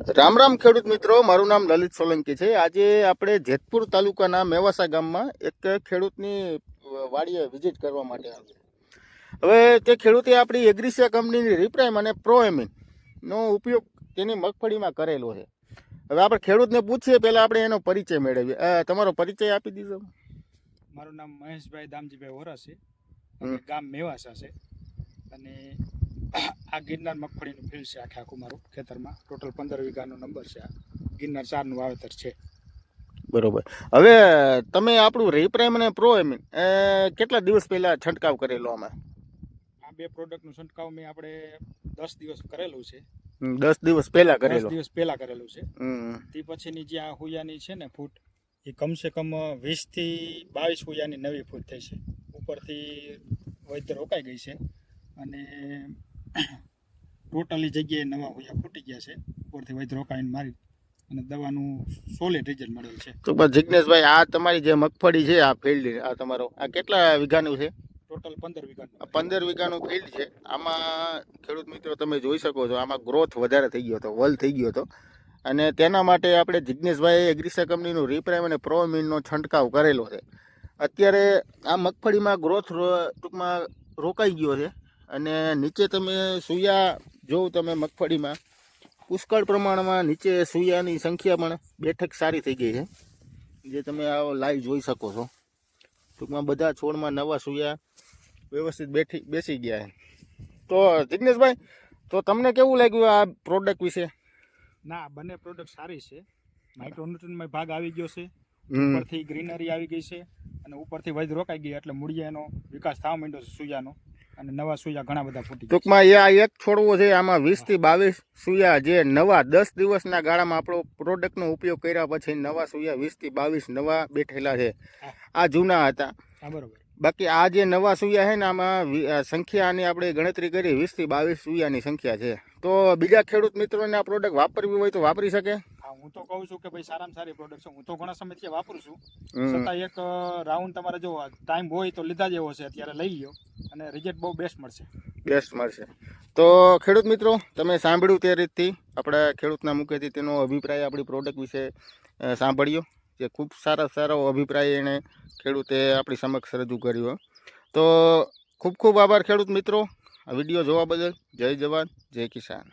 રામ રામ ખેડૂત મિત્રો, મારું નામ લલિત સોલંકી છે। આજે આપણે જેતપુર તાલુકાના મેવાસા ગામમાં એક ખેડૂતની વાડીએ વિઝિટ કરવા માટે આવ્યા। હવે તે ખેડૂતે આપણી એગ્રીસિયા કંપનીની રિપ્રાઇમ અને પ્રોએમિનનો ઉપયોગ તેની મગફળીમાં કરેલો છે। હવે આપણે ખેડૂતને પૂછીએ, પહેલાં આપણે એનો પરિચય મેળવીએ। તમારો પરિચય આપી દીધો। મારું નામ મહેશભાઈ દામજીભાઈ વોરા છે અને ગામ મેવાસા છે અને આ ગિરનાર મગફળીનું ફિલ્ડ છે આખે આખું મારું ખેતરમાં ટોટલ 15 વીઘાનો નંબર છે। આ ગિરનાર 4નું વાવેતર છે। બરોબર। હવે તમે આપણું રિપ્રાઇમ અને પ્રોએમિન કેટલા દિવસ પહેલાં છંટકાવ કરેલો? આમાં આ બે પ્રોડક્ટનું છંટકાવ મેં આપણે 10 દિવસ કરેલું છે। 10 દિવસ પહેલાં કરેલો? 10 દિવસ પહેલાં કરેલું છે। તે પછીની જે આ હુયાની છે ને ફૂટ, એ કમસે કમ 20 થી 22 હુયાની નવી ફૂટ થઈ છે। ઉપરથી વૈધર રોકાઈ ગઈ છે અને ટોટલી જગ્યાએ નવા હુયા ફૂટી ગયા છે। ઉપરથી વૈધ રોકાઈને મારી અને દવાનું સોલિડ રિઝલ્ટ મળેલ છે। તો બસ જિગ્નેશભાઈ, આ તમારી જે મગફળી છે, આ ફિલ્ડ, આ તમારો આ કેટલા વીઘાનું છે? ટોટલ 15 વીઘાનું। 15 વીઘાનું ફિલ્ડ છે। આમાં ખેડૂત મિત્રો તમે જોઈ શકો છો, આમાં ગ્રોથ વધારે થઈ ગયો હતો, વલ થઈ ગયો હતો, અને તેના માટે આપણે જિગ્નેશભાઈ એગ્રીસિયા કંપનીનું રિપ્રાઇમ અને પ્રોમિનનો છંટકાવ કરેલો છે। અત્યારે આ મગફળીમાં ગ્રોથ ટૂંકમાં રોકાઈ ગયો છે અને નીચે તમે સૂયા જોઉં, તમે મગફળીમાં પુષ્કળ પ્રમાણમાં નીચે સૂયાની સંખ્યા પણ બેઠક સારી થઈ ગઈ છે, જે તમે આ લાઈવ જોઈ શકો છો। ટૂંકમાં બધા છોડમાં નવા સૂયા વ્યવસ્થિત બેસી ગયા છે। તો જિગ્નેશભાઈ, તો તમને કેવું લાગ્યું આ પ્રોડક્ટ વિશે? ના, બંને પ્રોડક્ટ સારી છે। માઇક્રોન્યુટ્રનમાં ભાગ આવી ગયો છે, ઉપરથી ગ્રીનરી આવી ગઈ છે અને ઉપરથી વૈધ રોકાઈ ગઈ એટલે મૂળિયાનો વિકાસ થવા માંડ્યો છે સૂયાનો, અને નવા સૂયા ઘણા બધા ફૂટી ગયા। ટૂંકમાં આ એક છોડવો છે, આમાં 20 થી 22 સૂયા, જે નવા 10 દિવસના ગાળામાં આપણો પ્રોડક્ટનો ઉપયોગ કર્યા પછી નવા સૂયા 20 થી 22 નવા બેઠેલા છે। આ જૂના હતા, બરોબર। બાકી આ જે નવા સૂયા છે ને, આમાં સંખ્યાની આપણે ગણતરી કરી 20 થી 22 સૂયાની સંખ્યા છે। તો બીજા ખેડૂત મિત્રોને આ પ્રોડક્ટ વાપરવી હોય તો વાપરી શકે? હા, હું તો કહું છું કે ભાઈ સારામાં સારી પ્રોડક્ટ છે। હું તો ઘણા સમયથી વાપરું છું, છતાં એક રાઉન્ડ તમારે જો ટાઈમ હોય તો લીધા જેવો છે, અત્યારે લઈ લ્યો અને રિઝલ્ટ બહુ બેસ્ટ મળશે। તો ખેડૂત મિત્રો, તમે સાંભળ્યું તે રીતથી આપણા ખેડૂતના મુખેથી તેનો અભિપ્રાય આપણી પ્રોડક્ટ વિશે સાંભળ્યો, જે ખૂબ સારો અભિપ્રાય એણે ખેડૂતે આપણી સમક્ષ રજૂ કર્યો। તો ખૂબ ખૂબ આભાર ખેડૂત મિત્રો, આ વિડીયો જોવા બદલ। જય જવાન, જય કિસાન।